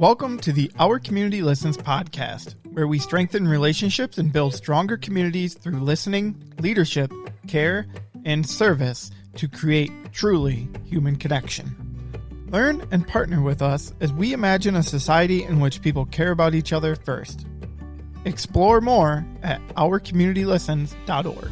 Welcome to the Our Community Listens podcast, where we strengthen relationships and build stronger communities through listening, leadership, care, and service to create truly human connection. Learn and partner with us as we imagine a society in which people care about each other first. Explore more at ourcommunitylistens.org.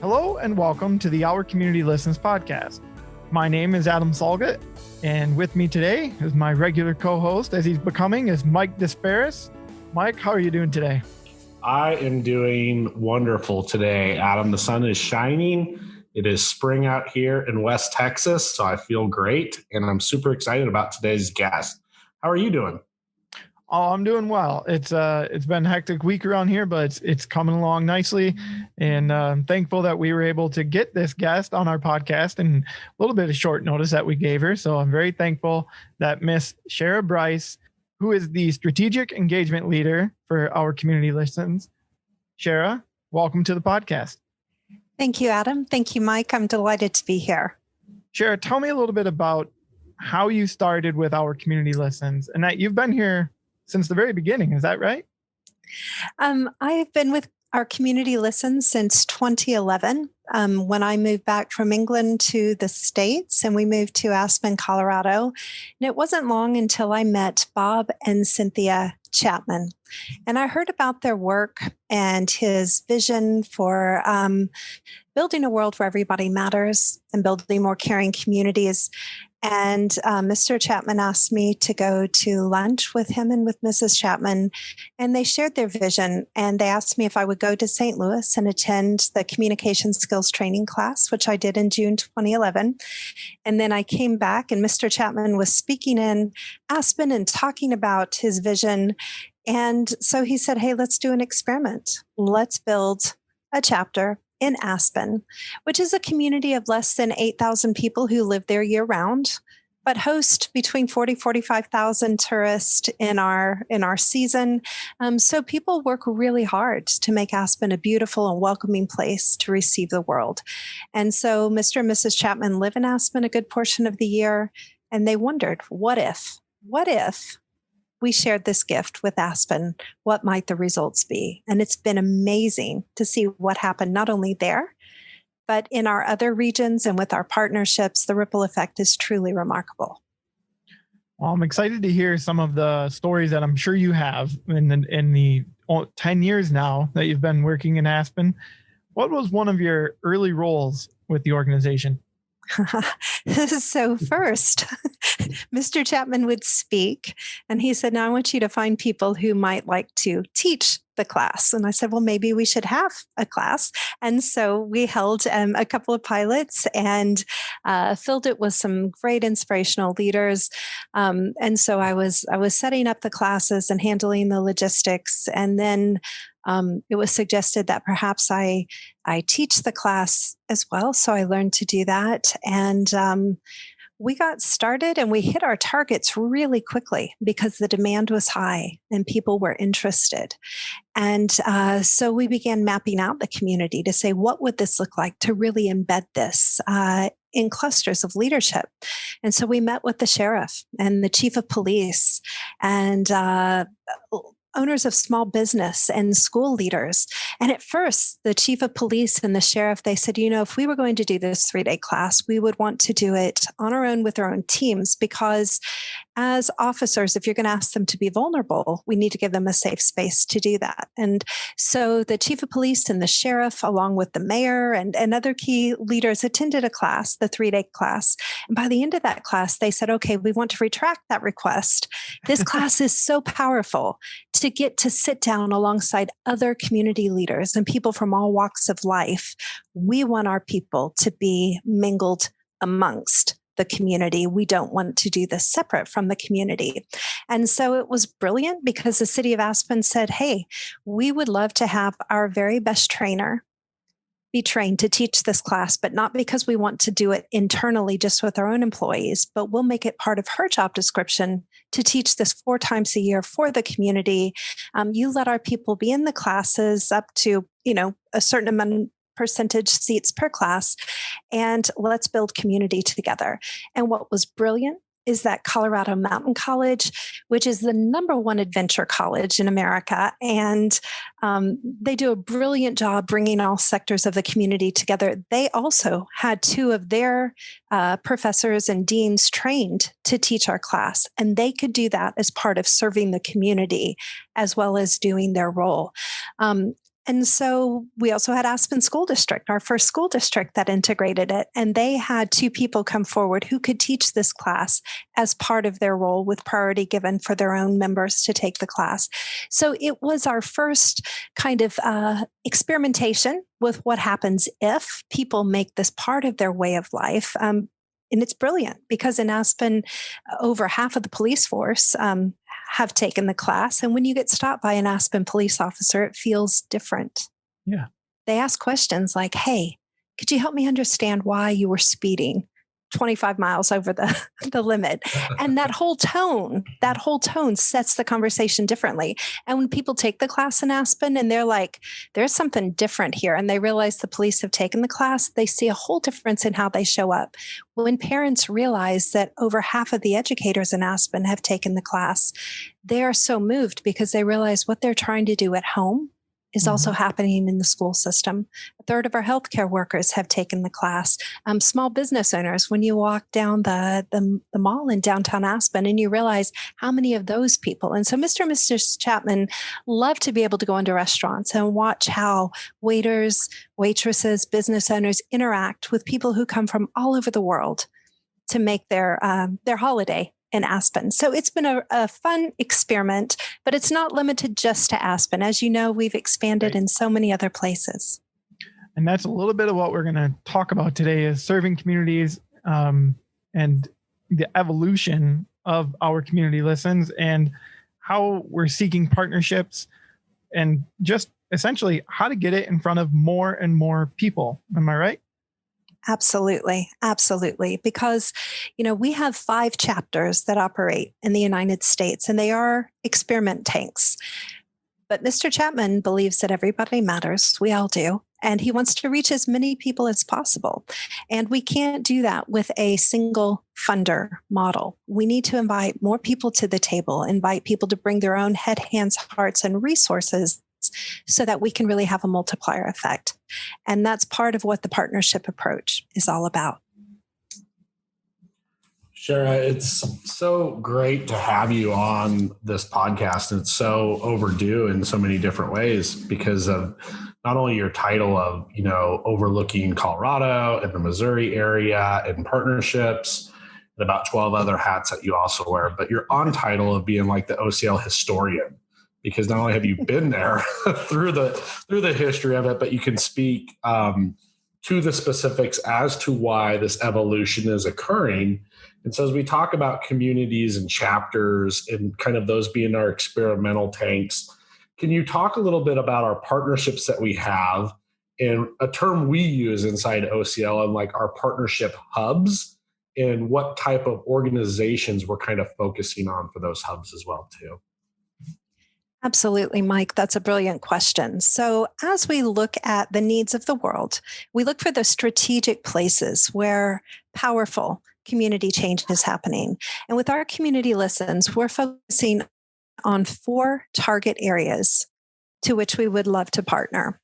Hello and welcome to the Our Community Listens podcast. My name is Adam Solgott, and with me today is my regular co-host, as he's becoming, is Mike Desparis. Mike, how are you doing today? I am doing wonderful today, Adam. The sun is shining. It is spring out here in West Texas, so I feel great, and I'm super excited about today's guest. How are you doing? Oh, I'm doing well. It's been a hectic week around here, but it's coming along nicely. And I'm thankful that we were able to get this guest on our podcast and a little bit of short notice that we gave her. So I'm very thankful that Miss Shara Brice, who is the strategic engagement leader for Our Community Listens. Shara, welcome to the podcast. Thank you, Adam. Thank you, Mike. I'm delighted to be here. Shara, tell me a little bit about how you started with Our Community Listens and that you've been here since the very beginning. Is that right? I've been with Our Community Listens since 2011, when I moved back from England to the States, and we moved to Aspen, Colorado. And it wasn't long until I met Bob and Cynthia Chapman. And I heard about their work and his vision for building a world where everybody matters and building more caring communities. And Mr. Chapman asked me to go to lunch with him and with Mrs. Chapman, and they shared their vision. And they asked me if I would go to St. Louis and attend the communication skills training class, which I did in June 2011. And then I came back, and Mr. Chapman was speaking in Aspen and talking about his vision. And so he said, hey, let's do an experiment. Let's build a chapter in Aspen, which is a community of less than 8,000 people who live there year round, but host between 45,000 tourists in our season. So people work really hard to make Aspen a beautiful and welcoming place to receive the world. And so Mr. and Mrs. Chapman live in Aspen a good portion of the year. And they wondered, what if we shared this gift with Aspen? What might the results be? And it's been amazing to see what happened, not only there, but in our other regions and with our partnerships. The ripple effect is truly remarkable. Well, I'm excited to hear some of the stories that I'm sure you have in the 10 years now that you've been working in Aspen. What was one of your early roles with the organization? So first, Mr. Chapman would speak, and he said, now I want you to find people who might like to teach the class. And I said, well, maybe we should have a class. And so we held a couple of pilots and filled it with some great inspirational leaders. And so I was setting up the classes and handling the logistics. And then it was suggested that perhaps I teach the class as well. So I learned to do that. And we got started and we hit our targets really quickly because the demand was high and people were interested. And so we began mapping out the community to say, what would this look like to really embed this in clusters of leadership? And so we met with the sheriff and the chief of police and owners of small business and school leaders. And at first, the chief of police and the sheriff, they said, if we were going to do this 3-day class, we would want to do it on our own with our own teams, because as officers, if you're going to ask them to be vulnerable, we need to give them a safe space to do that. And so the chief of police and the sheriff, along with the mayor and other key leaders, attended a class, the 3-day class. And by the end of that class, they said, okay, we want to retract that request. This class is so powerful to get to sit down alongside other community leaders and people from all walks of life. We want our people to be mingled amongst the community. We don't want to do this separate from the community. And so it was brilliant because the city of Aspen said, hey, we would love to have our very best trainer be trained to teach this class, but not because we want to do it internally just with our own employees, but we'll make it part of her job description to teach this 4 times a year for the community. You let our people be in the classes up to, a certain amount percentage seats per class, and let's build community together. And what was brilliant is that Colorado Mountain College, which is the #1 adventure college in America. And they do a brilliant job bringing all sectors of the community together. They also had 2 of their professors and deans trained to teach our class. And they could do that as part of serving the community as well as doing their role. And so we also had Aspen School District, our first school district that integrated it. And they had 2 people come forward who could teach this class as part of their role, with priority given for their own members to take the class. So it was our first kind of experimentation with what happens if people make this part of their way of life. And it's brilliant because in Aspen, over half of the police force have taken the class. And when you get stopped by an Aspen police officer, it feels different. Yeah. They ask questions like, hey, could you help me understand why you were speeding 25 miles over the limit? And that whole tone sets the conversation differently. And when people take the class in Aspen and they're like, there's something different here, and they realize the police have taken the class, they see a whole difference in how they show up. When parents realize that over half of the educators in Aspen have taken the class, they are so moved because they realize what they're trying to do at home is also happening in the school system. A third of our healthcare workers have taken the class. Small business owners, when you walk down the mall in downtown Aspen and you realize how many of those people. And so Mr. and Mrs. Chapman love to be able to go into restaurants and watch how waiters, waitresses, business owners interact with people who come from all over the world to make their holiday in Aspen. So it's been a fun experiment, but it's not limited just to Aspen. As you know, we've expanded in so many other places. And that's a little bit of what we're going to talk about today, is serving communities and the evolution of our community listens and how we're seeking partnerships and just essentially how to get it in front of more and more people. Am I right? Absolutely. Absolutely. Because, we have 5 chapters that operate in the United States, and they are experiment tanks. But Mr. Chapman believes that everybody matters. We all do. And he wants to reach as many people as possible. And we can't do that with a single funder model. We need to invite more people to the table, invite people to bring their own head, hands, hearts, and resources so that we can really have a multiplier effect. And that's part of what the partnership approach is all about. Shara, it's so great to have you on this podcast. And it's so overdue in so many different ways because of not only your title of, overlooking Colorado and the Missouri area and partnerships and about 12 other hats that you also wear, but your on title of being like the OCL historian. Because not only have you been there through the history of it, but you can speak to the specifics as to why this evolution is occurring. And so as we talk about communities and chapters and kind of those being our experimental tanks, can you talk a little bit about our partnerships that we have and a term we use inside OCL and like our partnership hubs and what type of organizations we're kind of focusing on for those hubs as well too? Absolutely, Mike. That's a brilliant question. So as we look at the needs of the world, we look for the strategic places where powerful community change is happening. And with our community listens, we're focusing on 4 target areas to which we would love to partner.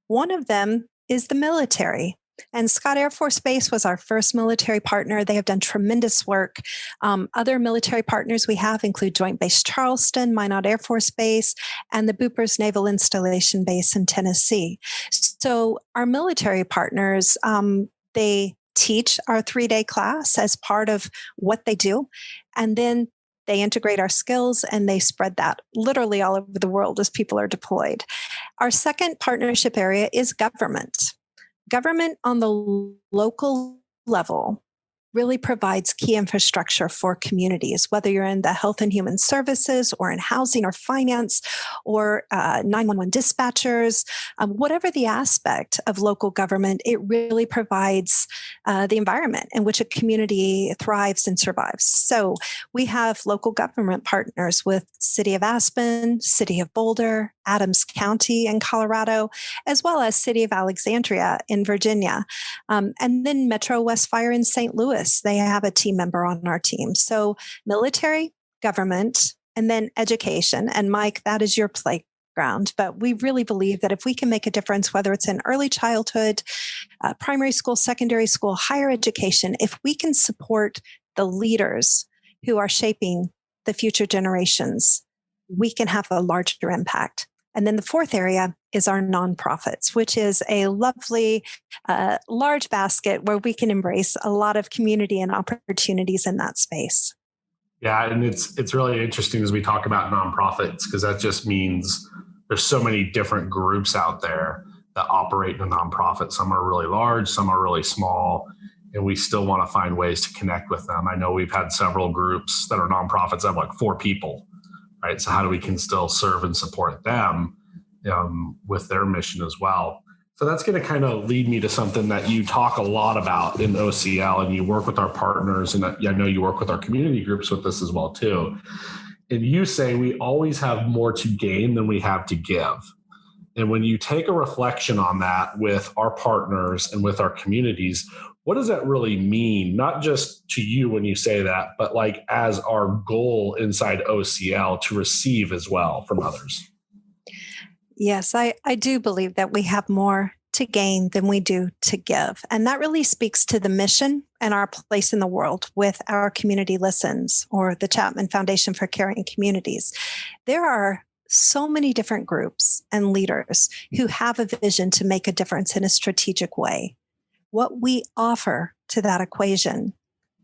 One of them is the military. And Scott Air Force Base was our first military partner. They have done tremendous work. Other military partners we have include Joint Base Charleston, Minot Air Force Base, and the Boopers Naval Installation Base in Tennessee. So our military partners, they teach our 3-day class as part of what they do. And then they integrate our skills and they spread that literally all over the world as people are deployed. Our second partnership area is government. Government on the local level really provides key infrastructure for communities, whether you're in the health and human services or in housing or finance or 911 dispatchers, whatever the aspect of local government, it really provides the environment in which a community thrives and survives. So we have local government partners with City of Aspen, City of Boulder, Adams County in Colorado, as well as City of Alexandria in Virginia. And then Metro West Fire in St. Louis, they have a team member on our team. So military, government, and then education. And Mike, that is your playground. But we really believe that if we can make a difference, whether it's in early childhood, primary school, secondary school, higher education, if we can support the leaders who are shaping the future generations, we can have a larger impact. And then the fourth area is our nonprofits, which is a lovely, large basket where we can embrace a lot of community and opportunities in that space. Yeah, and it's really interesting as we talk about nonprofits, because that just means there's so many different groups out there that operate in a nonprofit. Some are really large, some are really small, and we still want to find ways to connect with them. I know we've had several groups that are nonprofits that have like 4 people. Right. So how do we can still serve and support them with their mission as well? So that's going to kind of lead me to something that you talk a lot about in OCL, and you work with our partners, and I know you work with our community groups with this as well too. And you say we always have more to gain than we have to give. And when you take a reflection on that with our partners and with our communities, what does that really mean? Not just to you when you say that, but like as our goal inside OCL to receive as well from others. Yes, I do believe that we have more to gain than we do to give. And that really speaks to the mission and our place in the world with our Community Listens, or the Chapman Foundation for Caring Communities. There are so many different groups and leaders who have a vision to make a difference in a strategic way. What we offer to that equation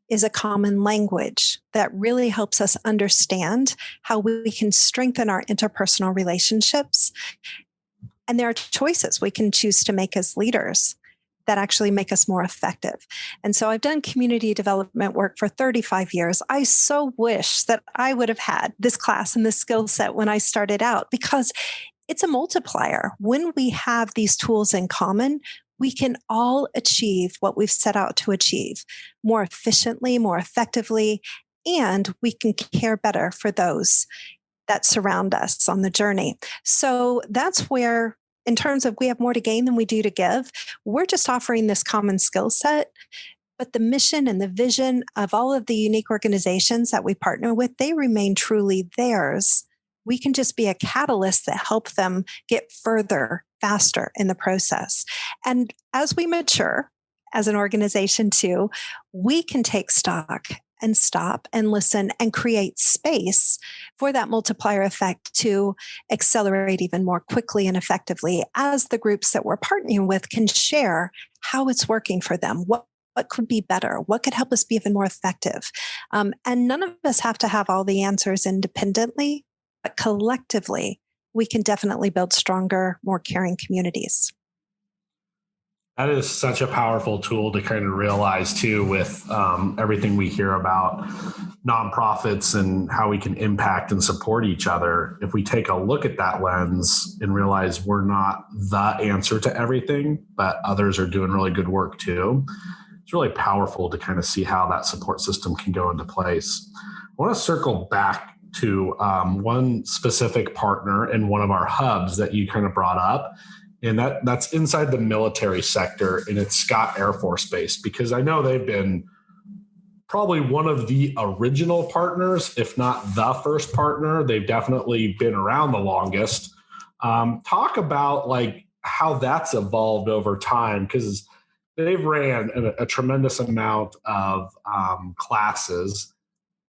is a common language that really helps us understand how we can strengthen our interpersonal relationships. And there are choices we can choose to make as leaders that actually make us more effective. And so I've done community development work for 35 years. I so wish that I would have had this class and this skill set when I started out, because it's a multiplier. When we have these tools in common, we can all achieve what we've set out to achieve more efficiently, more effectively, and we can care better for those that surround us on the journey. So that's where, in terms of we have more to gain than we do to give, we're just offering this common skill set. But the mission and the vision of all of the unique organizations that we partner with, they remain truly theirs. We can just be a catalyst that help them get further, faster in the process. And as we mature as an organization too, we can take stock and stop and listen and create space for that multiplier effect to accelerate even more quickly and effectively as the groups that we're partnering with can share how it's working for them, what could be better, what could help us be even more effective. And none of us have to have all the answers independently, but collectively, we can definitely build stronger, more caring communities. That is such a powerful tool to kind of realize too, with everything we hear about nonprofits and how we can impact and support each other. If we take a look at that lens and realize we're not the answer to everything, but others are doing really good work too, it's really powerful to kind of see how that support system can go into place. I want to circle back to one specific partner in one of our hubs that you kind of brought up. And that's inside the military sector, and it's Scott Air Force Base, because I know they've been probably one of the original partners, if not the first partner. They've definitely been around the longest. Talk about like how that's evolved over time, because they've ran a tremendous amount of classes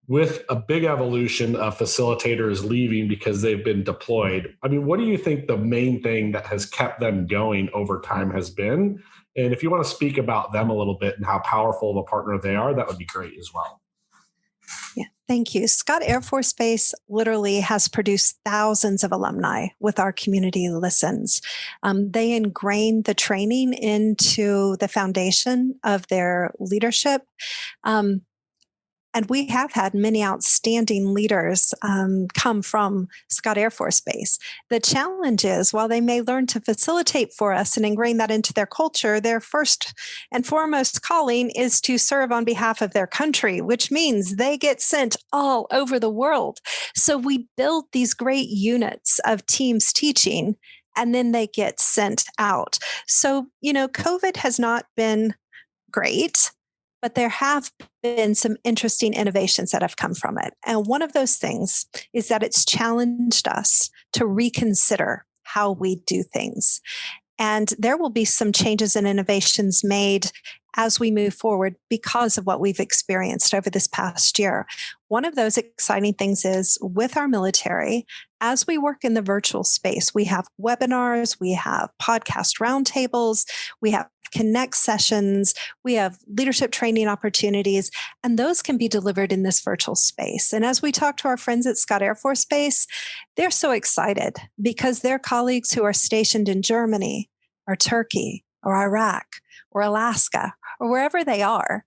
with a big evolution of facilitators leaving because they've been deployed. I mean, what do you think the main thing that has kept them going over time has been? And if you want to speak about them a little bit and how powerful of a partner they are, that would be great as well. Yeah, thank you. Scott Air Force Base literally has produced thousands of alumni with our community listens. They ingrain the training into the foundation of their leadership. Um, and we have had many outstanding leaders come from Scott Air Force Base. The challenge is, while they may learn to facilitate for us and ingrain that into their culture, their first and foremost calling is to serve on behalf of their country, which means they get sent all over the world. So we build these great units of teams teaching, and then they get sent out. So, COVID has not been great, but there have been some interesting innovations that have come from it. And one of those things is that it's challenged us to reconsider how we do things. And there will be some changes and innovations made as we move forward because of what we've experienced over this past year. One of those exciting things is with our military, as we work in the virtual space, we have webinars, we have podcast roundtables, we have connect sessions, we have leadership training opportunities, and those can be delivered in this virtual space. And as we talk to our friends at Scott Air Force Base, they're so excited because their colleagues who are stationed in Germany or Turkey or Iraq or Alaska or wherever they are,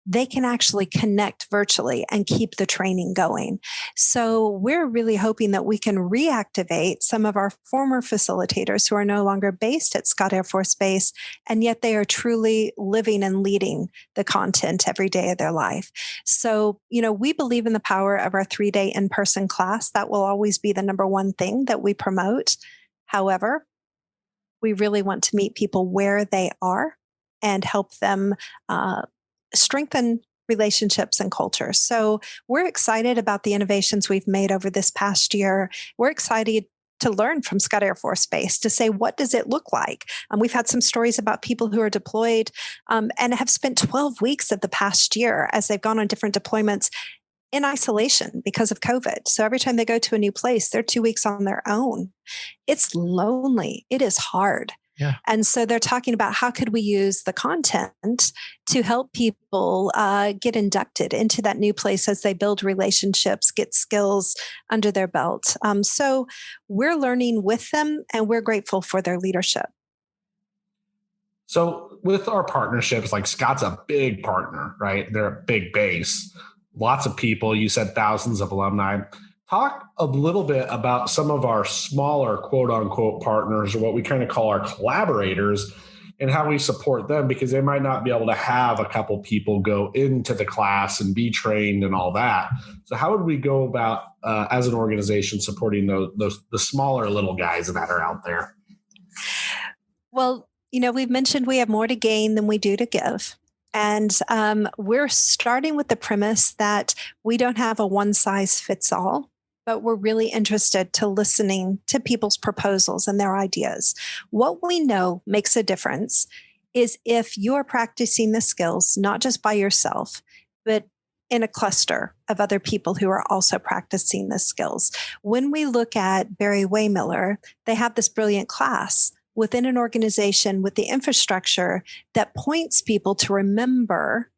they can actually connect virtually and keep the training going. So we're really hoping that we can reactivate some of our former facilitators who are no longer based at Scott Air Force Base, and yet they are truly living and leading the content every day of their life. So, we believe in the power of our 3-day in-person class. That will always be the number one thing that we promote. However, we really want to meet people where they are and help them strengthen relationships and culture. So we're excited about the innovations we've made over this past year. We're excited to learn from Scott Air Force Base to say, what does it look like? We've had some stories about people who are deployed and have spent 12 weeks of the past year as they've gone on different deployments in isolation because of COVID. So every time they go to a new place, they're 2 weeks on their own. It's lonely. It is hard. Yeah. And so they're talking about how could we use the content to help people get inducted into that new place as they build relationships, get skills under their belt. So we're learning with them, and we're grateful for their leadership. So with our partnerships, like Scott's a big partner, right? They're a big base. Lots of people. You said thousands of alumni. Talk a little bit about some of our smaller quote unquote partners, or what we kind of call our collaborators, and how we support them, because they might not be able to have a couple people go into the class and be trained and all that. So how would we go about as an organization supporting the smaller little guys that are out there? Well, we've mentioned we have more to gain than we do to give. And we're starting with the premise that we don't have a one size fits all, but we're really interested to listening to people's proposals and their ideas. What we know makes a difference is if you're practicing the skills, not just by yourself, but in a cluster of other people who are also practicing the skills. When we look at Barry Waymiller, they have this brilliant class within an organization with the infrastructure that points people to remember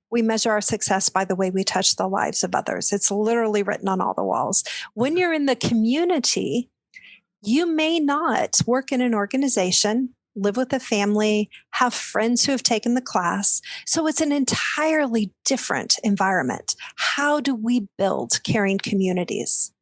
we measure our success by the way we touch the lives of others. It's literally written on all the walls. When you're in the community, you may not work in an organization, live with a family, have friends who have taken the class. So it's an entirely different environment. How do we build caring communities?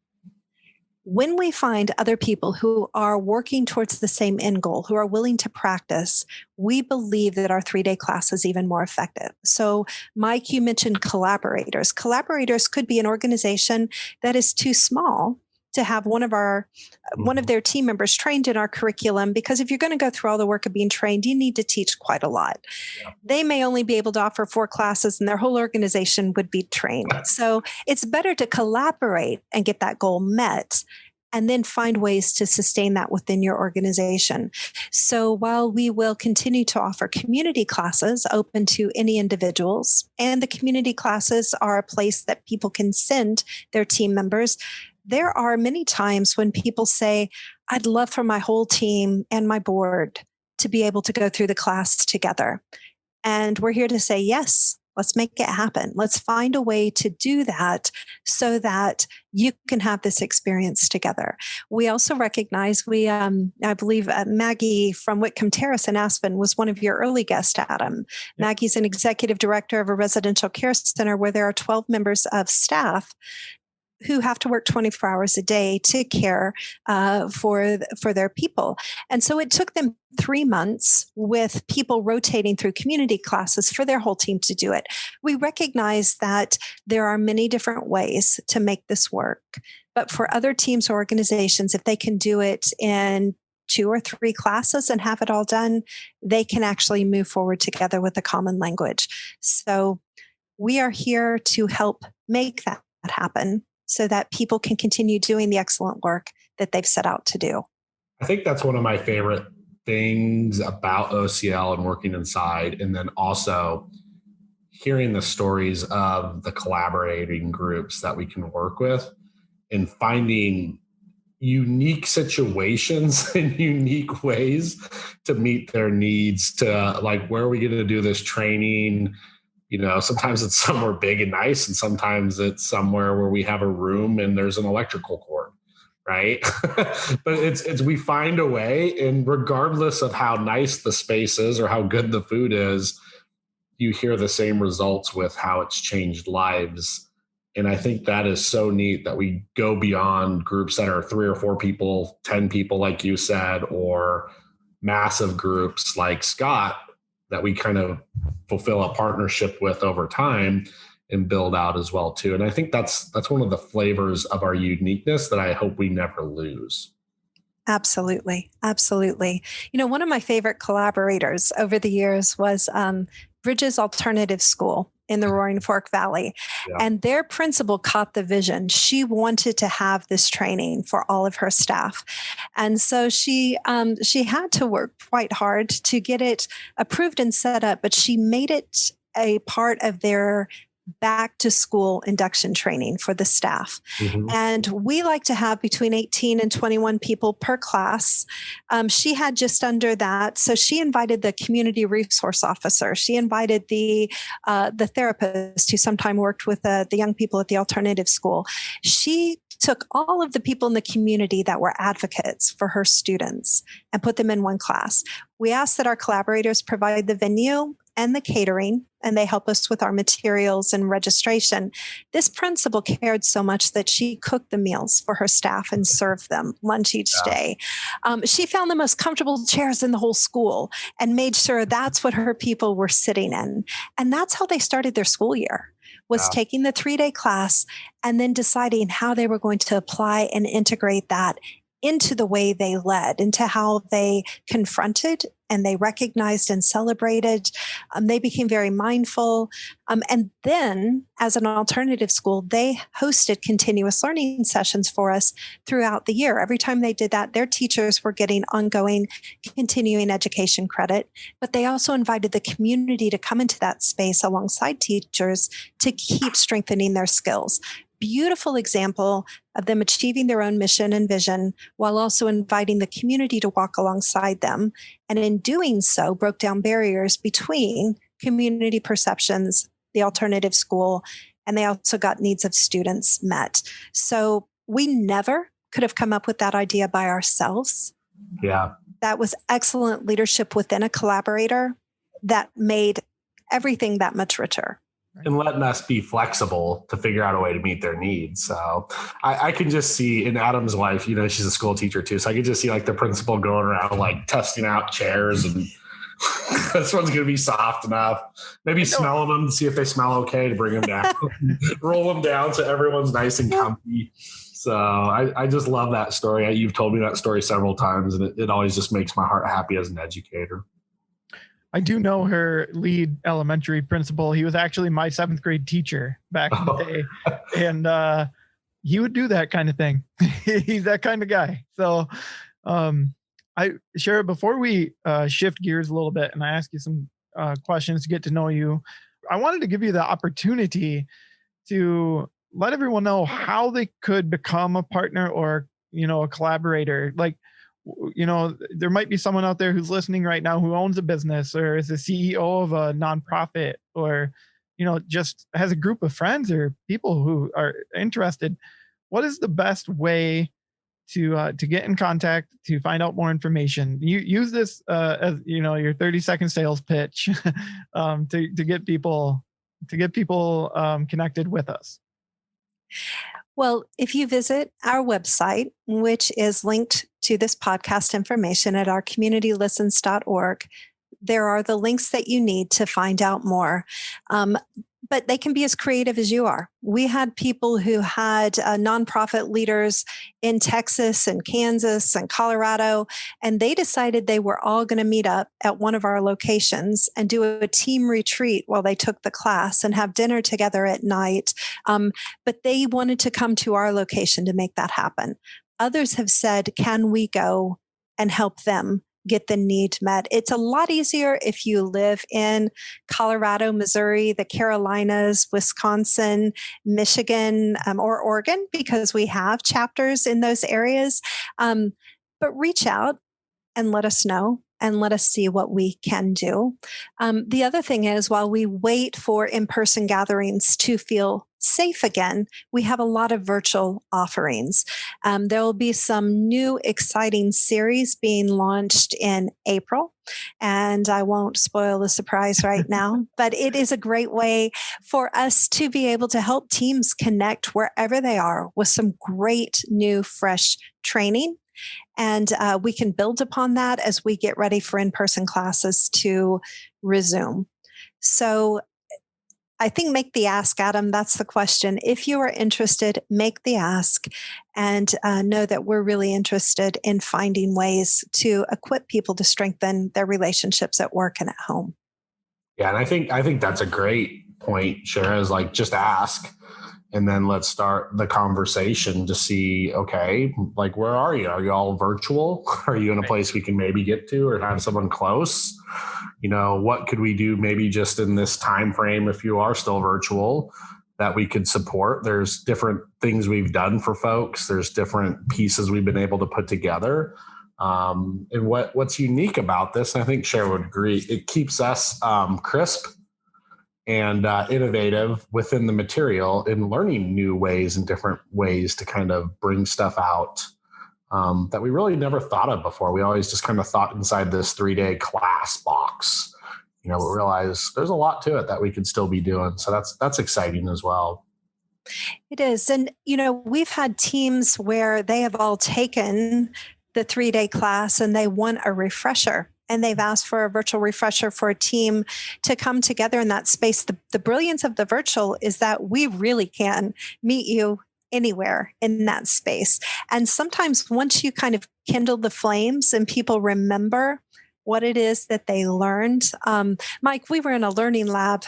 When we find other people who are working towards the same end goal, who are willing to practice, we believe that our 3-day class is even more effective. So, Mike, you mentioned collaborators. Collaborators could be an organization that is too small to have one of their team members trained in our curriculum, because if you're going to go through all the work of being trained, you need to teach quite a lot. Yeah. They may only be able to offer 4 classes and their whole organization would be trained. So it's better to collaborate and get that goal met, and then find ways to sustain that within your organization. So while we will continue to offer community classes open to any individuals, and the community classes are a place that people can send their team members, there are many times when people say, I'd love for my whole team and my board to be able to go through the class together. And we're here to say, yes, Let's make it happen. Let's find a way to do that so that you can have this experience together. We also recognize I believe Maggie from Whitcomb Terrace in Aspen was one of your early guests, Adam. Yeah. Maggie's an executive director of a residential care center where there are 12 members of staff who have to work 24 hours a day to care for their people. And so it took them 3 months with people rotating through community classes for their whole team to do it. We recognize that there are many different ways to make this work. But for other teams or organizations, if they can do it in 2 or 3 classes and have it all done, they can actually move forward together with a common language. So we are here to help make that happen, so that people can continue doing the excellent work that they've set out to do. I think that's one of my favorite things about OCL and working inside. And then also hearing the stories of the collaborating groups that we can work with and finding unique situations and unique ways to meet their needs, to like, where are we going to do this training? You know, sometimes it's somewhere big and nice, and sometimes it's somewhere where we have a room and there's an electrical cord, right? But it's we find a way, and regardless of how nice the space is or how good the food is, you hear the same results with how it's changed lives. And I think that is so neat that we go beyond groups that are 3 or 4 people, 10 people, like you said, or massive groups like Scott, that we kind of fulfill a partnership with over time and build out as well too. And I think that's one of the flavors of our uniqueness that I hope we never lose. Absolutely. Absolutely. You know, one of my favorite collaborators over the years was Bridges Alternative School in the Roaring Fork Valley. Yeah. And their principal caught the vision. She wanted to have this training for all of her staff. And so she had to work quite hard to get it approved and set up, but she made it a part of their back to school induction training for the staff. Mm-hmm. And we like to have between 18 and 21 people per class. She had just under that. So she invited the community resource officer. She invited the therapist who sometimes worked with the young people at the alternative school. She took all of the people in the community that were advocates for her students and put them in one class. We asked that our collaborators provide the venue and the catering, and they help us with our materials and registration. This principal cared so much that she cooked the meals for her staff and served them lunch each day. She found the most comfortable chairs in the whole school and made sure that's what her people were sitting in. And that's how they started their school year, was taking the 3-day class and then deciding how they were going to apply and integrate that into the way they led, into how they confronted and they recognized and celebrated. They became very mindful. And then as an alternative school, they hosted continuous learning sessions for us throughout the year. Every time they did that, their teachers were getting ongoing continuing education credit, but they also invited the community to come into that space alongside teachers to keep strengthening their skills. Beautiful example of them achieving their own mission and vision while also inviting the community to walk alongside them. And in doing so, broke down barriers between community perceptions, the alternative school, and they also got needs of students met. So we never could have come up with that idea by ourselves. Yeah. That was excellent leadership within a collaborator that made everything that much richer. And letting us be flexible to figure out a way to meet their needs. So I can just see, in Adam's wife, you know, she's a school teacher too. So I could just see like the principal going around like testing out chairs and this one's going to be soft enough. Maybe smelling them to see if they smell okay to bring them down, roll them down so everyone's nice and comfy. So I just love that story. You've told me that story several times, and it always just makes my heart happy as an educator. I do know her lead elementary principal. He was actually my 7th grade teacher back in the day. And he would do that kind of thing. He's that kind of guy. So Shara, before we shift gears a little bit and I ask you some questions to get to know you, I wanted to give you the opportunity to let everyone know how they could become a partner or, you know, a collaborator. Like, you know, there might be someone out there who's listening right now who owns a business or is the CEO of a nonprofit or just has a group of friends or people who are interested, what is the best way to get in contact, to find out more information? You use this as your 30-second sales pitch to get people connected with us. Well, if you visit our website, which is linked to this podcast information at ourcommunitylistens.org, there are the links that you need to find out more. But they can be as creative as you are. We had people who had nonprofit leaders in Texas and Kansas and Colorado, and they decided they were all going to meet up at one of our locations and do a team retreat while they took the class and have dinner together at night. But they wanted to come to our location to make that happen. Others have said, can we go and help them get the need met? It's a lot easier if you live in Colorado, Missouri, the Carolinas, Wisconsin, Michigan, or Oregon, because we have chapters in those areas. But reach out and let us know and let us see what we can do. The other thing is, while we wait for in-person gatherings to feel safe again, we have a lot of virtual offerings. There will be some new exciting series being launched in April, and I won't spoil the surprise right now, but it is a great way for us to be able to help teams connect wherever they are with some great new, fresh training. And we can build upon that as we get ready for in-person classes to resume. So I think make the ask, Adam. That's the question. If you are interested, make the ask, and know that we're really interested in finding ways to equip people to strengthen their relationships at work and at home. Yeah, and I think that's a great point, Shara, is like, just ask. And then let's start the conversation to see, okay, like, where are you? Are you all virtual? Are you in a place we can maybe get to or have someone close? What could we do maybe just in this time frame, if you are still virtual, that we could support? There's different things we've done for folks. There's different pieces we've been able to put together. And what's unique about this, and I think Shara would agree, it keeps us crisp and innovative within the material in learning new ways and different ways to kind of bring stuff out that we really never thought of before. We always just kind of thought inside this 3-day class box, but realize there's a lot to it that we could still be doing. So that's exciting as well. It is. And, we've had teams where they have all taken the 3-day class and they want a refresher. And they've asked for a virtual refresher for a team to come together in that space. The brilliance of the virtual is that we really can meet you anywhere in that space. And sometimes once you kind of kindle the flames and people remember what it is that they learned. Mike, we were in a learning lab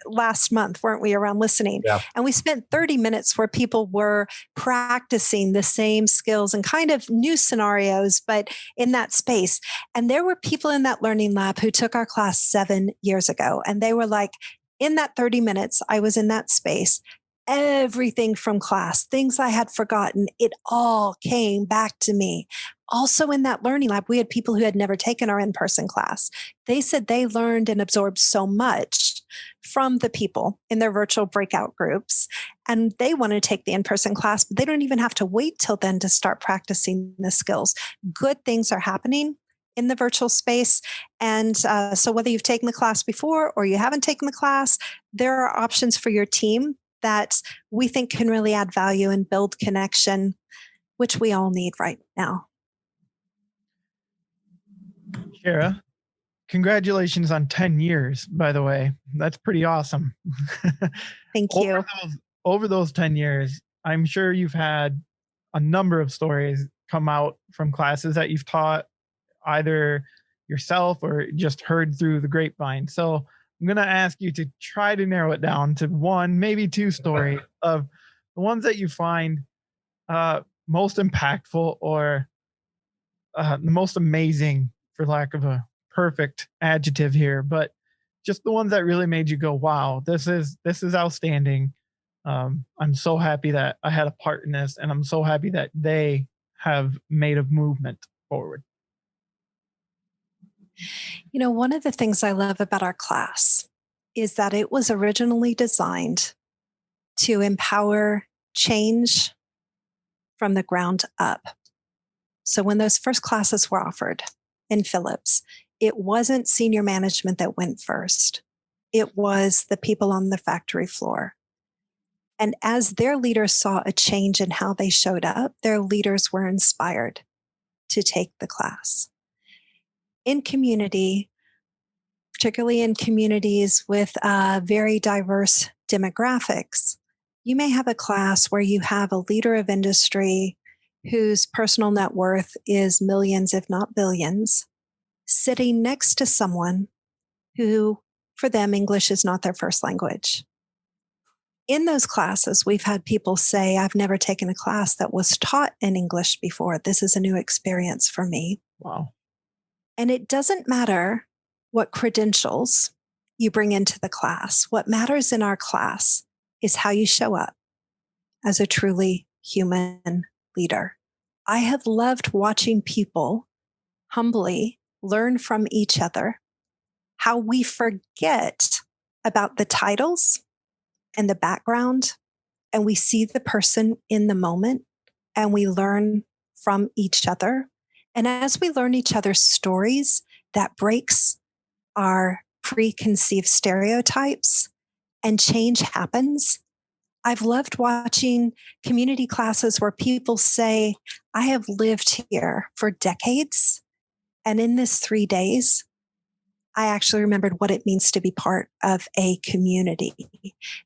last month, weren't we, around listening? Yeah. And we spent 30 minutes where people were practicing the same skills and kind of new scenarios, but in that space. And there were people in that learning lab who took our class 7 years ago. And they were like, in that 30 minutes, I was in that space. Everything from class, things I had forgotten, it all came back to me. Also in that learning lab, we had people who had never taken our in-person class. They said they learned and absorbed so much from the people in their virtual breakout groups. And they want to take the in-person class, but they don't even have to wait till then to start practicing the skills. Good things are happening in the virtual space. And so whether you've taken the class before or you haven't taken the class, there are options for your team that we think can really add value and build connection, which we all need right now. Shara, congratulations on 10 years, by the way. That's pretty awesome. Thank you. Over those 10 years, I'm sure you've had a number of stories come out from classes that you've taught, either yourself or just heard through the grapevine. So I'm going to ask you to try to narrow it down to one, maybe two stories of the ones that you find most impactful or the most amazing, for lack of a perfect adjective here, but just the ones that really made you go, wow, this is outstanding. I'm so happy that I had a part in this, and I'm so happy that they have made a movement forward. One of the things I love about our class is that it was originally designed to empower change from the ground up. So when those first classes were offered in Phillips, it wasn't senior management that went first. It was the people on the factory floor. And as their leaders saw a change in how they showed up, their leaders were inspired to take the class. In community, particularly in communities with very diverse demographics, you may have a class where you have a leader of industry whose personal net worth is millions, if not billions, sitting next to someone who, for them, English is not their first language. In those classes, we've had people say, I've never taken a class that was taught in English before. This is a new experience for me. Wow. And it doesn't matter what credentials you bring into the class. What matters in our class is how you show up as a truly human leader. I have loved watching people humbly learn from each other, how we forget about the titles and the background, and we see the person in the moment, and we learn from each other. And as we learn each other's stories, that breaks our preconceived stereotypes and change happens. I've loved watching community classes where people say, I have lived here for decades. And in this 3 days, I actually remembered what it means to be part of a community.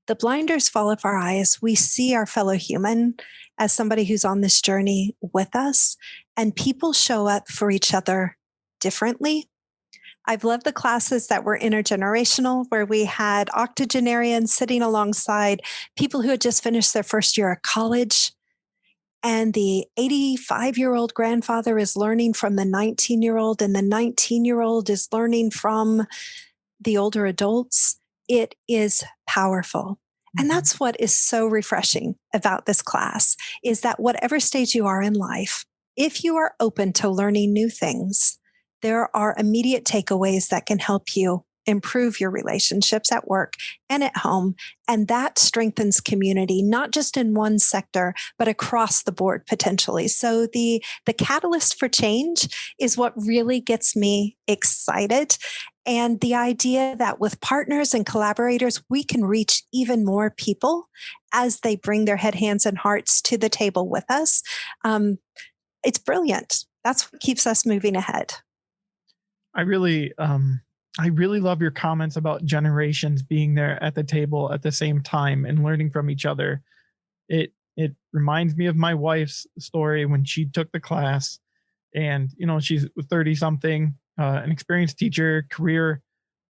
The blinders fall off our eyes. We see our fellow human as somebody who's on this journey with us, and people show up for each other differently. I've loved the classes that were intergenerational, where we had octogenarians sitting alongside people who had just finished their first year of college. And the 85-year-old grandfather is learning from the 19-year-old, and the 19-year-old is learning from the older adults. It is powerful. And that's what is so refreshing about this class, is that whatever stage you are in life, if you are open to learning new things, there are immediate takeaways that can help you improve your relationships at work and at home. And that strengthens community, not just in one sector, but across the board potentially. So the catalyst for change is what really gets me excited. And the idea that with partners and collaborators, we can reach even more people as they bring their head, hands, and hearts to the table with us. It's brilliant. That's what keeps us moving ahead. I really love your comments about generations being there at the table at the same time and learning from each other. It reminds me of my wife's story when she took the class, and she's 30 something, an experienced teacher, career,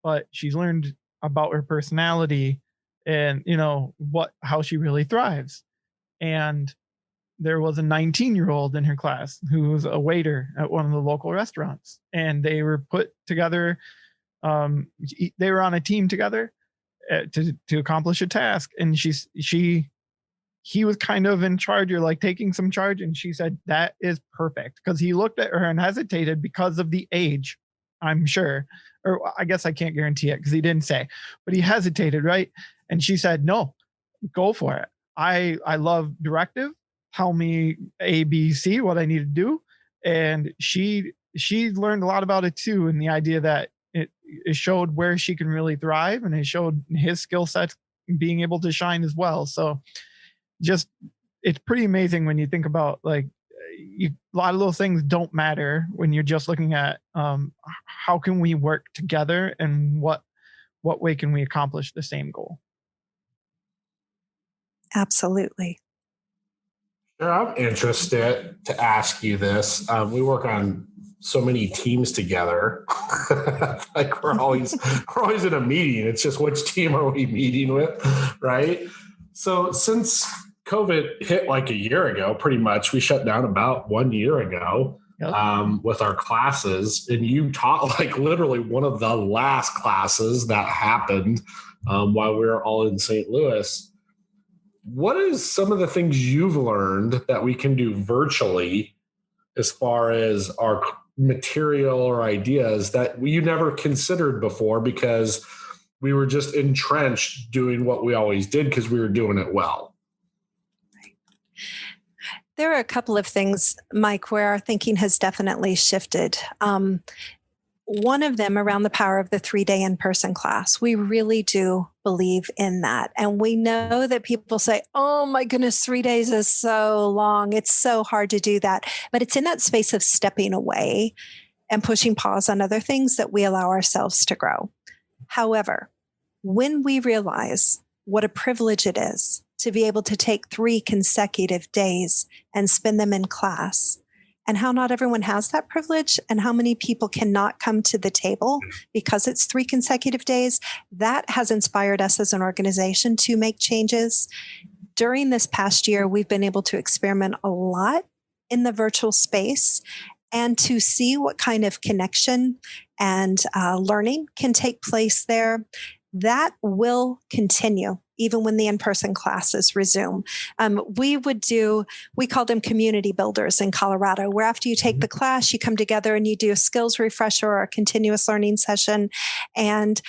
but she's learned about her personality and how she really thrives. And there was a 19-year-old in her class who was a waiter at one of the local restaurants, and they were put together. They were on a team together to accomplish a task, and he was kind of in charge, or like taking some charge, and she said, that is perfect, because he looked at her and hesitated because of the age, I'm sure, or I guess I can't guarantee it because he didn't say, but he hesitated, right? And she said, no, go for it. I love directive. Tell me A, B, C, what I need to do. And she learned a lot about it too, and the idea that it showed where she can really thrive, and it showed his skill sets being able to shine as well. So it's pretty amazing when you think about a lot of those things don't matter when you're just looking at how can we work together and what way can we accomplish the same goal. Absolutely. Sure, I'm interested to ask you this. We work on so many teams together. Like we're always in a meeting. It's just which team are we meeting with, right? So since COVID hit like a year ago, pretty much, we shut down about 1 year ago. Yep. With our classes, and you taught like literally one of the last classes that happened while we were all in St. Louis. What is some of the things you've learned that we can do virtually as far as our material or ideas that you never considered before? Because we were just entrenched doing what we always did because we were doing it well. There are a couple of things, Mike, where our thinking has definitely shifted. One of them around the power of the 3-day in-person class. We really do believe in that. And we know that people say, oh my goodness, 3 days is so long. It's so hard to do that. But it's in that space of stepping away and pushing pause on other things that we allow ourselves to grow. However, when we realize what a privilege it is to be able to take 3 consecutive days and spend them in class, and how not everyone has that privilege, and how many people cannot come to the table because it's 3 consecutive days, that has inspired us as an organization to make changes. During this past year, we've been able to experiment a lot in the virtual space and to see what kind of connection and learning can take place there. That will continue even when the in-person classes resume. We call them community builders in Colorado, where after you take the class, you come together and you do a skills refresher or a continuous learning session. And,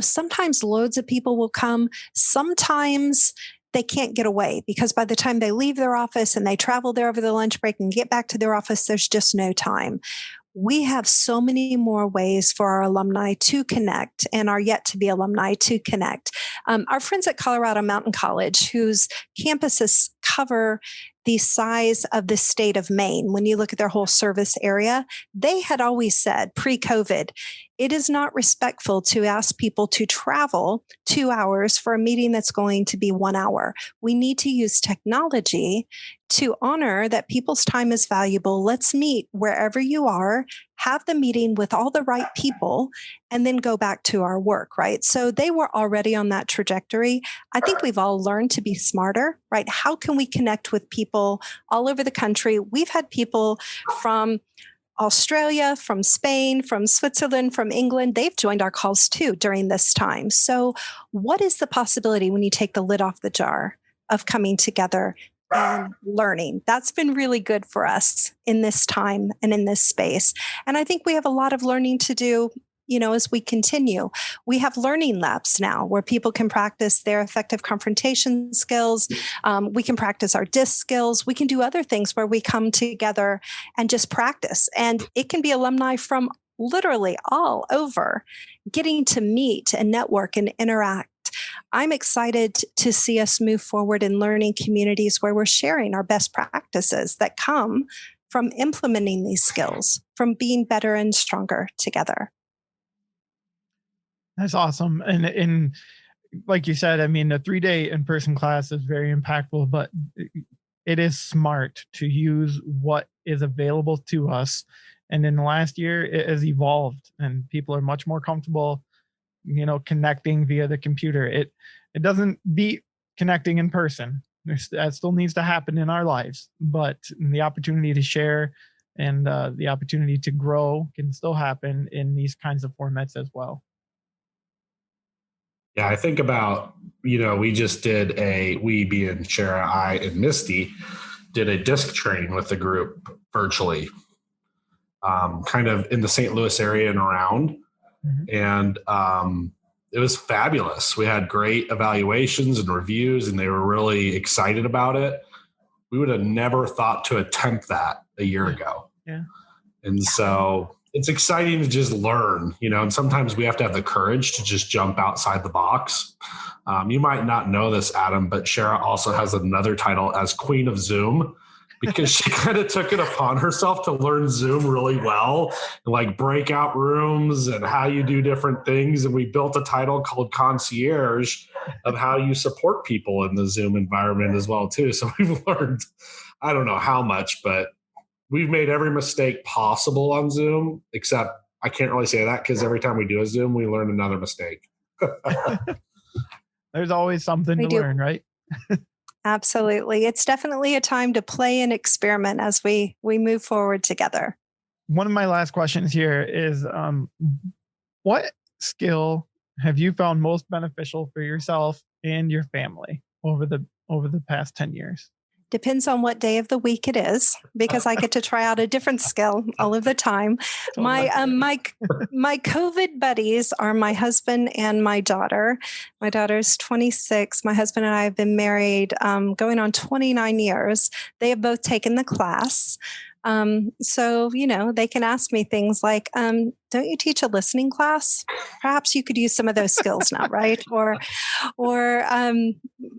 sometimes loads of people will come. Sometimes they can't get away because by the time they leave their office and they travel there over the lunch break and get back to their office, there's just no time. We have so many more ways for our alumni to connect and our yet to be alumni to connect. Our friends at Colorado Mountain College, whose campuses cover the size of the state of Maine, when you look at their whole service area, they had always said pre-COVID, it is not respectful to ask people to travel 2 hours for a meeting that's going to be 1 hour. We need to use technology to honor that people's time is valuable. Let's meet wherever you are, have the meeting with all the right people, and then go back to our work, right? So they were already on that trajectory. I think we've all learned to be smarter, right? How can we connect with people all over the country? We've had people from Australia, from Spain, from Switzerland, from England. They've joined our calls too during this time. So what is the possibility when you take the lid off the jar of coming together and learning? That's been really good for us in this time and in this space. And I think we have a lot of learning to do, as we continue. We have learning labs now where people can practice their effective confrontation skills. We can practice our DISC skills. We can do other things where we come together and just practice. And it can be alumni from literally all over getting to meet and network and interact. I'm excited to see us move forward in learning communities where we're sharing our best practices that come from implementing these skills, from being better and stronger together. That's awesome. And like you said, I mean, a 3-day in-person class is very impactful, but it is smart to use what is available to us. And in the last year, it has evolved and people are much more comfortable, connecting via the computer. It doesn't beat connecting in person. That still needs to happen in our lives, but the opportunity to share and the opportunity to grow can still happen in these kinds of formats as well. Yeah, I think about, we just did we being Shara, I, and Misty did a disc training with the group virtually, kind of in the St. Louis area and around. Mm-hmm. And it was fabulous. We had great evaluations and reviews, and they were really excited about it. We would have never thought to attempt that a year ago. Yeah. And so it's exciting to just learn, and sometimes we have to have the courage to just jump outside the box. You might not know this, Adam, but Shara also has another title as Queen of Zoom because she kind of took it upon herself to learn Zoom really well, and like breakout rooms and how you do different things. And we built a title called Concierge of how you support people in the Zoom environment as well, too. So we've learned, I don't know how much, but we've made every mistake possible on Zoom, except I can't really say that because every time we do a Zoom, we learn another mistake. There's always something to learn, right? Absolutely. It's definitely a time to play and experiment as we move forward together. One of my last questions here is, what skill have you found most beneficial for yourself and your family over the past 10 years? Depends on what day of the week it is, because I get to try out a different skill all of the time. My COVID buddies are my husband and my daughter. My daughter's 26. My husband and I have been married going on 29 years. They have both taken the class. So, they can ask me things like, don't you teach a listening class? Perhaps you could use some of those skills now, right? Or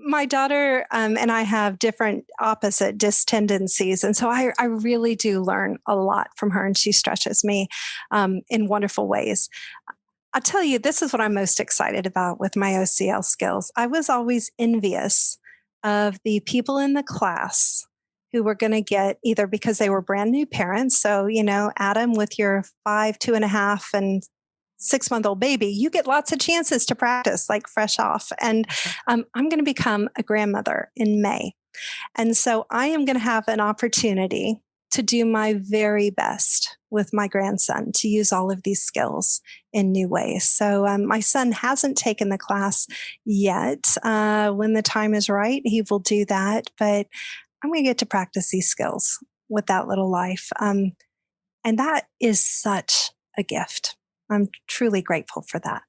my daughter and I have different opposite tendencies. And so I really do learn a lot from her, and she stretches me in wonderful ways. I'll tell you, this is what I'm most excited about with my OCL skills. I was always envious of the people in the class who were going to get, either because they were brand new parents. So, Adam, with your 5, 2.5, and 6-month-old baby, you get lots of chances to practice like fresh off. And I'm going to become a grandmother in May. And so I am going to have an opportunity to do my very best with my grandson to use all of these skills in new ways. So my son hasn't taken the class yet. When the time is right, he will do that. But I'm going to get to practice these skills with that little life. And that is such a gift. I'm truly grateful for that.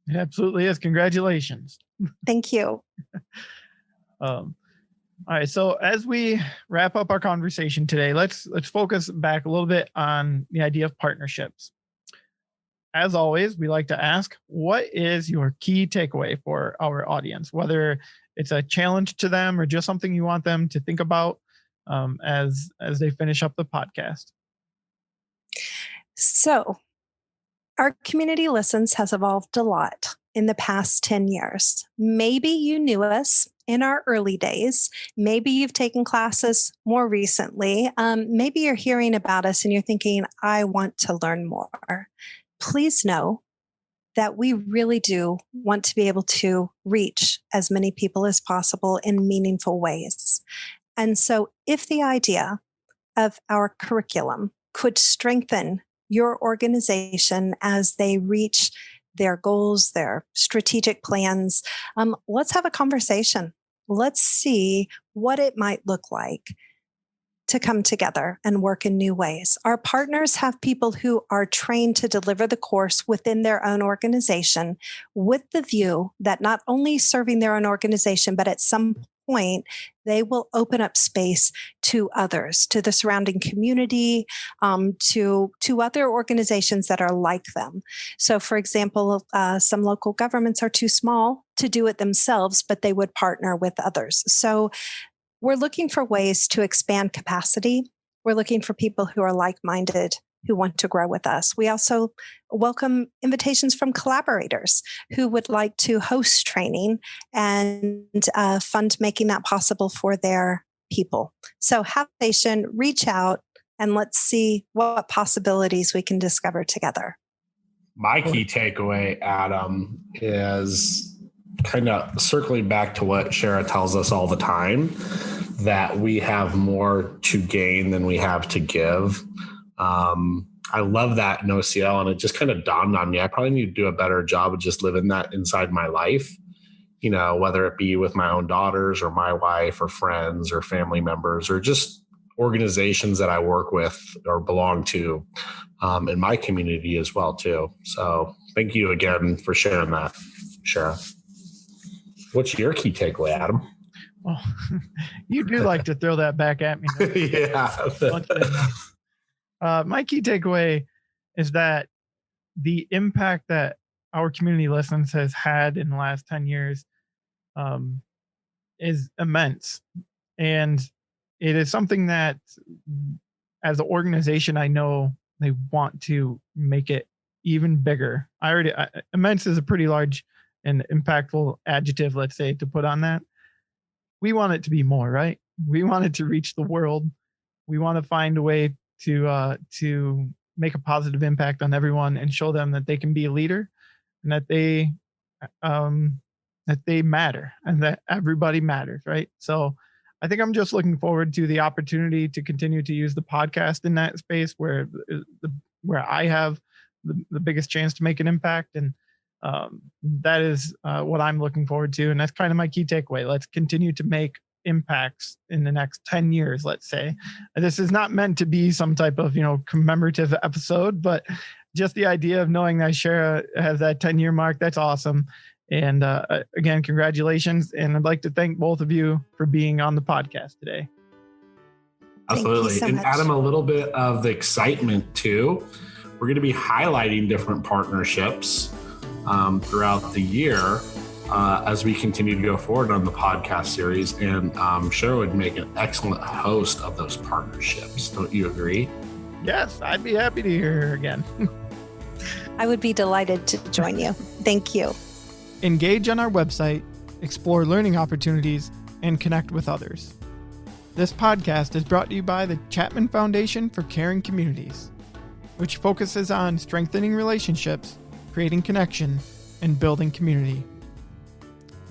It absolutely is. Congratulations. Thank you. All right. So as we wrap up our conversation today, let's focus back a little bit on the idea of partnerships. As always, we like to ask, what is your key takeaway for our audience? Whether it's a challenge to them or just something you want them to think about as they finish up the podcast. So our Community Listens has evolved a lot in the past 10 years. Maybe you knew us in our early days. Maybe you've taken classes more recently. Maybe you're hearing about us and you're thinking, I want to learn more. Please know that we really do want to be able to reach as many people as possible in meaningful ways. And so if the idea of our curriculum could strengthen your organization as they reach their goals, their strategic plans, let's have a conversation. Let's see what it might look like to come together and work in new ways. Our partners have people who are trained to deliver the course within their own organization with the view that not only serving their own organization, but at some point, they will open up space to others, to the surrounding community, to other organizations that are like them. So, for example, some local governments are too small to do it themselves, but they would partner with others. So we're looking for ways to expand capacity. We're looking for people who are like-minded, who want to grow with us. We also welcome invitations from collaborators who would like to host training and fund making that possible for their people. So have a station, reach out, and let's see what possibilities we can discover together. My key takeaway, Adam, is kind of circling back to what Shara tells us all the time, that we have more to gain than we have to give. I love that in OCL, and it just kind of dawned on me. I probably need to do a better job of just living that inside my life, whether it be with my own daughters or my wife or friends or family members or just organizations that I work with or belong to in my community as well, too. So thank you again for sharing that, Shara. What's your key takeaway, Adam? Well, you do like to throw that back at me. Yeah. My key takeaway is that the impact that our Community Listens has had in the last 10 years is immense. And it is something that, as an organization, I know they want to make it even bigger. Immense is a pretty large and impactful adjective, let's say, to put on that. We want it to be more, right? We want it to reach the world. We want to find a way to make a positive impact on everyone and show them that they can be a leader and that they matter and that everybody matters, right? So I think I'm just looking forward to the opportunity to continue to use the podcast in that space where I have the biggest chance to make an impact. And that is what I'm looking forward to. And that's kind of my key takeaway. Let's continue to make impacts in the next 10 years, let's say. This is not meant to be some type of, commemorative episode, but just the idea of knowing that Shara has that 10-year mark, that's awesome. And again, congratulations. And I'd like to thank both of you for being on the podcast today. Absolutely. So and much. Adam, a little bit of the excitement too. We're going to be highlighting different partnerships throughout the year as we continue to go forward on the podcast series. And Shara would make an excellent host of those partnerships. Don't you agree? Yes, I'd be happy to hear her again. I would be delighted to join you. Thank you. Engage on our website, explore learning opportunities, and connect with others. This podcast is brought to you by the Chapman Foundation for Caring Communities, which focuses on strengthening relationships, creating connection, and building community.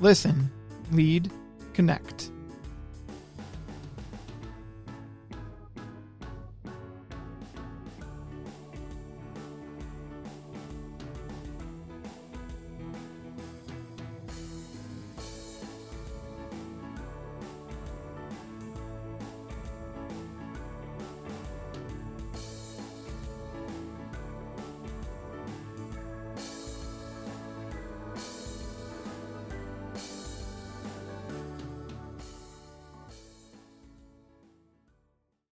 Listen, lead, connect.